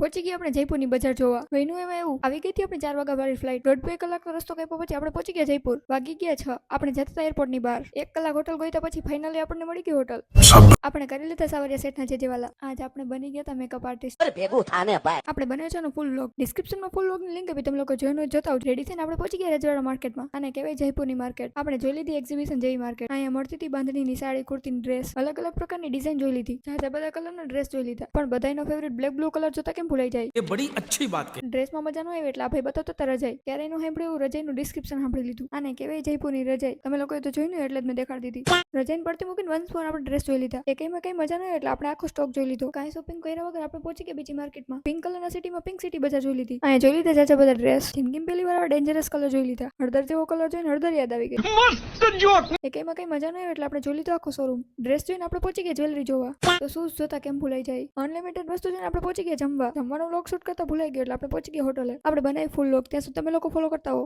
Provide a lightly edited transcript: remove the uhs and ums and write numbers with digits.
પહોંચી ગયા આપણે જયપુરની બજાર જોવા. વહીનું એમાં એવું આવી ગઈ હતી આપણે 4 વાગ્યા વાળી ફ્લાઇટ. 1.5 કલાકનો રસ્તો કાપ્યો પછી આપણે પહોંચી ગયા જયપુર. વાગી ગયા 6. આપણે જતા એરપોર્ટની બહાર 1 કલાક હોટલ ગઈ પછી ફાઇનલી આપણને મળી ગઈ હોટલ. આપણે કરી લીધા સાવરિયા સેટના જેજેવાલા. આજ આપણે બની ગયા હતા મેકઅપ આર્ટિસ્ટ. આપણે બન્યો છે ફૂલ વ્લોગ. ડિસ્ક્રિપ્શનમાં ફૂલ વ્લોગની લિંક આપી તમે લોકો જોઈને જોતા આવો. રેડી થઈને આપણે પહોંચી ગયા રજવાડા માર્કેટમાં. આને કહેવાય જયપુરની માર્કેટ. આપણે જોઈ લીધી એક્ઝિબિશન જેવી માર્કેટ. અહીંયા મળતી હતી બાંધણીની સાડી, કુર્તીની ડ્રેસ, અલગ અલગ પ્રકારની ડિઝાઇન જોઈ લીધી. જાજા બધા કલરના ડ્રેસ જોઈ લીધા. પણ બધાનો ફેવરિટ બ્લેક બ્લુ કલર જોતા કેમ ભૂલાઈ જાય? ये बड़ी अच्छी बात कही. ડ્રેસમાં મજા ન આવે એટલે આ ભાઈ બતાવતો હતા રજાઈ. ક્યારે નું સાંભળ્યું રજાઈનું ડિસ્ક્રિપ્શન સાંભળી લીધું. આને કહેવાય જયપુરની રજાઈ. તમે લોકોએ તો જોયું એટલે જ મેં દેખાડી દીધી. રજાઈને પડતી મૂકીને વન્સ ફોર આપણે ડ્રેસ જોઈ લીધા. એકેયમાં કઈ મજા ન આવે એટલે આપણે આખો સ્ટોક જોઈ લીધો. કાંઈ શોપિંગ કર્યા વગર આપણે પહોંચી ગયા બીજી માર્કેટમાં. પિંક કલરના સિટીમાં પિંક સિટી બજાર જોઈ લીધી. અહીંયા જોઈ લીધા જાજા બધા ડ્રેસ. જિંદગીમાં પહેલી વાર ડેન્જરસ કલર જોઈ લીધા. હળદર જેવો કલર જોઈને હળદર યાદ આવી ગઈ. મસ્ત જોક. એકેયમાં કઈ મજા ન આવે એટલે આપણે જોઈ લીધો આખો શોરૂમ. ડ્રેસ જોઈને આપણે પહોંચી ગયા જ્વેલરી જોવા. તો શૂઝ જોતા કેમ ભૂલાઈ જાય? અનલિમિટેડ વસ્તુ જોઈને આપણે પહોંચી ગયા જમવા. જમવાનો વ્લોગ શૂટ કરતા ભૂલાઈ ગયો એટલે આપણે પહોંચી ગયા હોટલે. આપણે બનાવી ફૂલ વ્લોગ. ત્યાં સુધી તમે લોકો ફોલો કરતા હો.